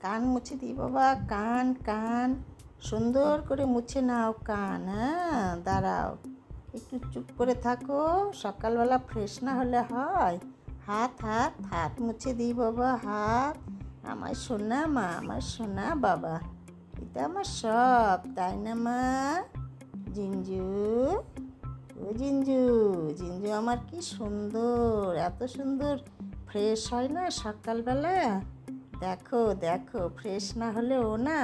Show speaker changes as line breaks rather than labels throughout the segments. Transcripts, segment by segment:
কান মুছে দিই বাবা, কান কান সুন্দর করে মুছে নাও কান। হ্যাঁ, দাঁড়াও, একটু চুপ করে থাকো। সকালবেলা ফ্রেশ না হলে হয়? হাত হাত হাত মুছে দিই বাবা, হাত। আমার সোনা মা, আমার সোনা বাবা, এটা আমার সব, তাই না মা? জিঞ্জু, ও জিঞ্জু, জিঞ্জু আমার কি সুন্দর, এত সুন্দর ফ্রেশ হয় না সকালবেলা। দেখো দেখো, ফ্রেশ না হলে ও না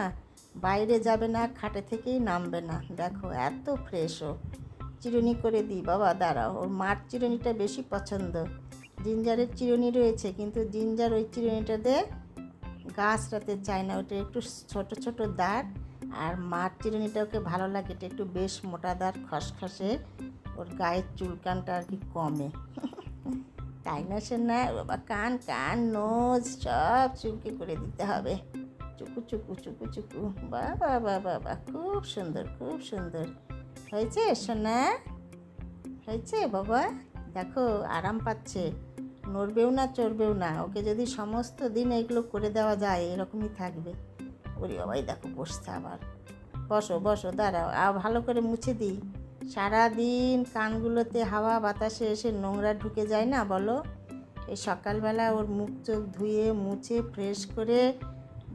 বাইরে যাবে না, খাটে থেকেই নামবে না। দেখো এত ফ্রেশ ও। চিরুনি করে দিই বাবা, দাঁড়াও। ওর মার চিরুনিটা বেশি পছন্দ। জিঞ্জারের চিরুনি রয়েছে, কিন্তু জিঞ্জার ওই চিরুনিটাতে গা আঁচড়াতে চায় না, ওটা একটু ছোট ছোট দাঁত। আর মার চিরুনিটা ওকে ভালো লাগে, এটা একটু বেশ মোটা দাঁত, খসখসে, ওর গায়ের চুলকানটা আর কি কমে। তাই না শোনা? বাবা কান কান নোজ সব চুলকে করে দিতে হবে। চুকু চুকু চুকু চুকু, বাবা বাবা বা, খুব সুন্দর খুব সুন্দর হয়েছে সোনা, হয়েছে বাবা। দেখো আরাম পাচ্ছে, নড়বেও না চড়বেও না। ওকে যদি সমস্ত দিন এগুলো করে দেওয়া যায়, এরকমই থাকবে। ওরে বাবাই দেখো বসছে আবার। বসো বসো, দাঁড়াও, আর ভালো করে মুছে দিই। সারাদিন কানগুলোতে হাওয়া বাতাসে এসে নোংরা ঢুকে যায় না বলো? এই সকালবেলা ওর মুখ চোখ ধুয়ে মুছে ফ্রেশ করে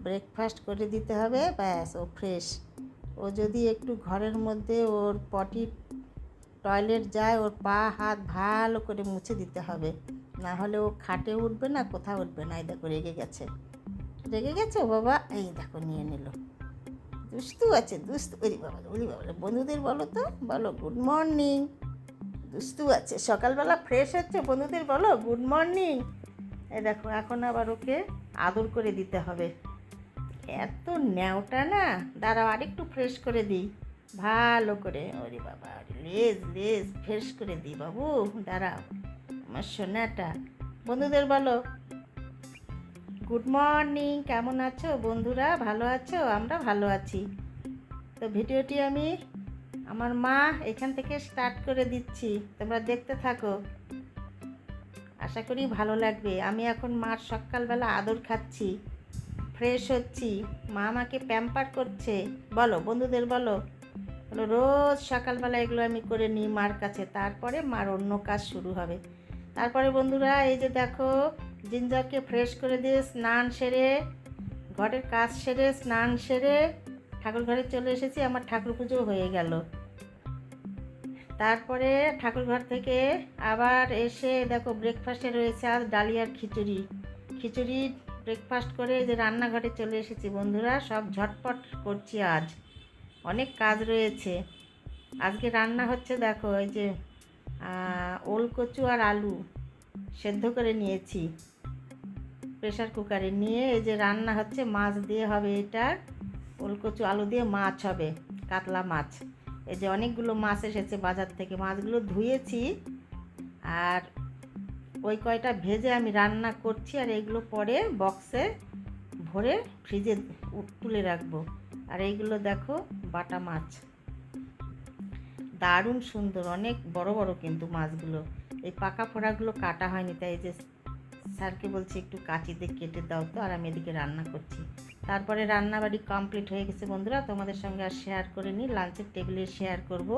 ব্রেকফাস্ট করে দিতে হবে, ব্যাস ও ফ্রেশ। ও যদি একটু ঘরের মধ্যে ওর পটি টয়লেট যায়, ওর পা হাত ভালো করে মুছে দিতে হবে, না হলে ও খাটে উঠবে না, কোথাও উঠবে না। এই দেখো রেগে গেছে, রেগে গেছে বাবা, এই দেখো নিয়ে নিল। দুষ্টু আছে, দুষ্টু। ওরে বাবা ওরে বাবা, বন্ধুদের বলো তো, বলো গুড মর্নিং। দুষ্টু আছে, সকালবেলা ফ্রেশ হচ্ছে, বন্ধুদের বলো গুড মর্নিং। এই দেখো এখন আবার ওকে আদর করে দিতে হবে। এত ন্যাওটা না, দাঁড়াও আরেকটু ফ্রেশ করে দিই ভালো করে। ওরে বাবা, লেজ লেজ ফ্রেশ করে দিই বাবু, দাঁড়াও। আমার সোনাটা, বন্ধুদের বলো গুড মর্নিং। কেমন আছো বন্ধুরা, ভালো আছো? আমরা ভালো আছি। তো ভিডিওটি আমি আমার মা এখান থেকে স্টার্ট করে দিচ্ছি, তোমরা দেখতে থাকো, আশা করি ভালো লাগবে। আমি এখন মার সকালবেলা আদর খাচ্ছি, ফ্রেশ হচ্ছি, মা আমাকে প্যাম্পার করছে। বলো বন্ধুদের বলো, বলো রোজ সকালবেলা এগুলো আমি করে নিই মার কাছে, তারপরে মার অন্য কাজ শুরু হবে। তারপরে বন্ধুরা এই যে দেখো, জিঞ্জারকে ফ্রেশ করে দিয়ে স্নান সেরে, ঘরের কাজ সেরে স্নান সেরে ঠাকুর ঘরে চলে এসেছি। আমার ঠাকুর পুজো হয়ে গেল। তারপরে ঠাকুর ঘর থেকে আবার এসে দেখো ব্রেকফাস্টে রয়েছে আজ ডালিয়ার আর খিচুড়ি। খিচুড়ি ব্রেকফাস্ট করে যে রান্নাঘরে চলে এসেছি বন্ধুরা, সব ঝটপট করছি, আজ অনেক কাজ রয়েছে। আজকে রান্না হচ্ছে দেখো, এই যে ওলকচু আর আলু সেদ্ধ করে নিয়েছি প্রেশার কুকারে, নিয়ে এই যে রান্না হচ্ছে, মাছ দিয়ে হবে এটা, ওলকচু আলু দিয়ে মাছ হবে, কাতলা মাছ। এই যে অনেকগুলো মাছ এসেছে বাজার থেকে, মাছগুলো ধুয়েছি আর ওই কয়টা ভেজে আমি রান্না করছি, আর এইগুলো পরে বক্সে ভরে ফ্রিজে তুলে রাখবো। আর এইগুলো দেখো বাটা মাছ, দারুণ সুন্দর, অনেক বড় বড় কিন্তু মাছগুলো। এই পাকা ফোড়াগুলো কাটা হয়নি, তাই যে স্যারকে বলছি একটু কাঁচি দিয়ে কেটে দাও তো, আর আমি এদিকে রান্না করছি। তারপরে রান্নাবাড়ি কমপ্লিট হয়ে গেছে বন্ধুরা, তোমাদের সঙ্গে আর শেয়ার করে নিই, লাঞ্চের টেবিলে শেয়ার করব।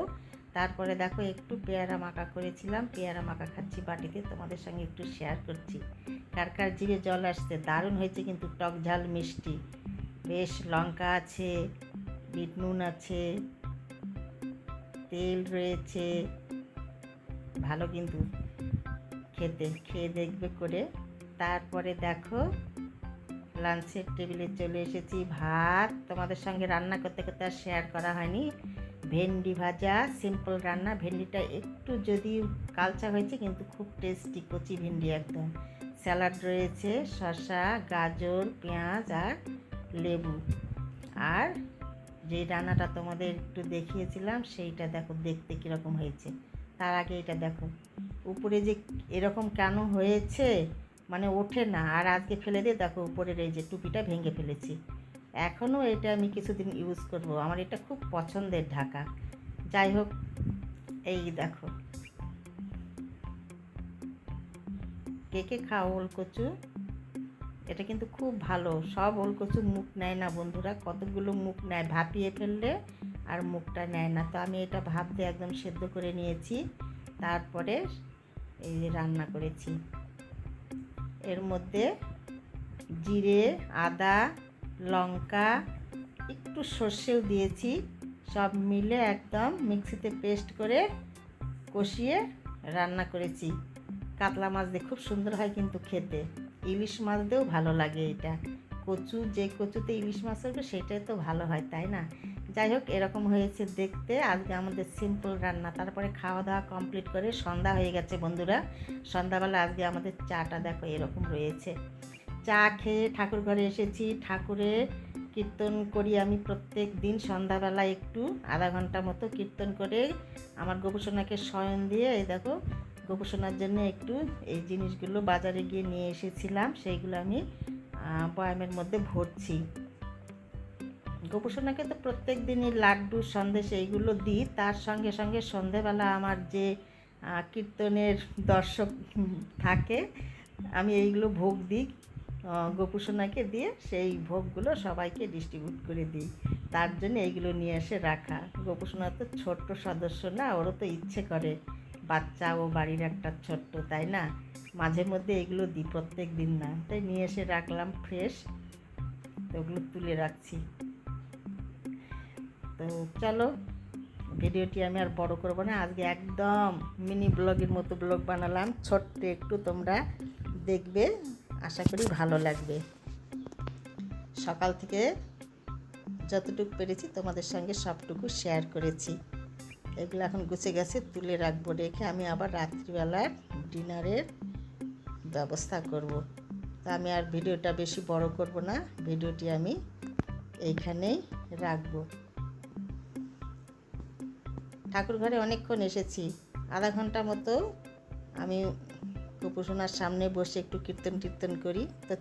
তারপরে দেখো একটু পেয়ারা মাখা করেছিলাম, পেয়ারা মাখা খাচ্ছি বাটিতে, তোমাদের সঙ্গে একটু শেয়ার করছি। কার কার জিভে জল আসছে, দারুণ হয়েছে কিন্তু, টক ঝাল মিষ্টি, বেশ লঙ্কা আছে, বিট নুন আছে, তেল রয়েছে, ভালো কিন্তু খেতে, খেয়ে দেখবে করে। তারপরে দেখো লাঞ্চের টেবিলে চলে এসেছি, ভাত তোমাদের সঙ্গে রান্না করতে করতে আর শেয়ার করা হয়নি। ভেন্ডি ভাজা, সিম্পল রান্না, ভেন্ডিটা একটু যদি কালচা হয়েছে কিন্তু খুব টেস্টি, কচি ভেন্ডি একদম। স্যালাড রয়েছে, শসা, গাজর, পেঁয়াজ আর লেবু। আর যে রান্নাটা তোমাদের একটু দেখিয়েছিলাম সেইটা দেখো দেখতে কীরকম হয়েছে। তার আগে এটা দেখো উপরে যে এরকম কেন হয়েছে, মানে ওঠে না, আর আজকে ফেলে দিয়ে দেখো উপরের এই যে টুপিটা ভেঙে ফেলেছি। এখনও এটা আমি কিছুদিন ইউজ করব, আমার এটা খুব পছন্দের ঢাকা। যাই হোক, এই দেখো, কে কে খাও ওলকচু? এটা কিন্তু খুব ভালো। সব ওলকচু মুখ নেয় না বন্ধুরা, কতগুলো মুখ নেয়, ভাপিয়ে ফেললে আর মুখটা নেয় না। তো আমি এটা ভাপ দিয়ে একদম সেদ্ধ করে নিয়েছি, তারপরে এই যে রান্না করেছি। এর মধ্যে জিরে, আদা, লঙ্কা, একটু সর্ষেও দিয়েছি, সব মিলে একদম মিক্সিতে পেস্ট করে কষিয়ে রান্না করেছি। কাতলা মাছ দিয়ে খুব সুন্দর হয় কিন্তু খেতে, ইলিশ মাছ দিয়েও ভালো লাগে এটা। কচু, যে কচুতে ইলিশ মাছ হবে সেটাই তো ভালো হয়, তাই না? যাই হোক, এরকম হয়েছে দেখতে আজকে আমাদের সিম্পল রান্না। তারপরে খাওয়া দাওয়া কমপ্লিট করে সন্ধ্যা হয়ে গেছে বন্ধুরা। সন্ধ্যাবেলা আজকে আমাদের চাটা দেখো এরকম রয়েছে। চা খেয়ে ঠাকুর ঘরে এসেছি। ঠাকুরে কীর্তন করি আমি প্রত্যেক দিন সন্ধ্যাবেলা, একটু আধা ঘন্টা মতো কীর্তন করে আমার গোপুসোনাকে শয়ন দিয়ে, এই দেখো গোপুসোনার জন্য একটু এই জিনিসগুলো বাজারে গিয়ে নিয়ে এসেছিলাম, সেইগুলো আমি বয়ামের মধ্যে ভরছি। গোপুসোনাকে তো প্রত্যেক দিনই লাড্ডু, সন্দেশ এইগুলো দিই, তার সঙ্গে সঙ্গে সন্ধেবেলা আমার যে কীর্তনের দর্শক থাকে, আমি এইগুলো ভোগ দিই গোপুসোনাকে দিয়ে, সেই ভোগগুলো সবাইকে ডিস্ট্রিবিউট করে দিই। তার জন্য এইগুলো নিয়ে এসে রাখা। গোপুসোনা তো ছোট্ট সদস্য না, ওরও তো ইচ্ছে করে, বাচ্চা ও বাড়ির একটা ছোট্ট, তাই না? মাঝে মধ্যে এগুলো দিই, প্রত্যেক দিন না। তাই নিয়ে এসে রাখলাম ফ্রেশ, তো ওগুলো তুলে রাখছি। তো চলো, ভিডিওটি আমি আর বড় করবো না, আজকে একদম মিনি ব্লগের মতো ব্লগ বানালাম, ছোট্ট একটু, তোমরা দেখবে, আশা করি ভালো লাগবে। সকাল থেকে যতটুকু পেরেছি তোমাদের সঙ্গে সবটুকু শেয়ার করেছি। এগুলো এখন গুছে গেছে, তুলে রাখবো, রেখে আমি আবার রাত্রিবেলার ডিনারের ব্যবস্থা করব। তা আমি আর ভিডিওটা বেশি বড় করব না, ভিডিওটি আমি এইখানেই রাখবো। ঠাকুর ঘরে অনেকক্ষণ এসেছি, আধা ঘন্টা মতো আমি গোপুসোনার সামনে বসে একটু কীর্তন করি। তো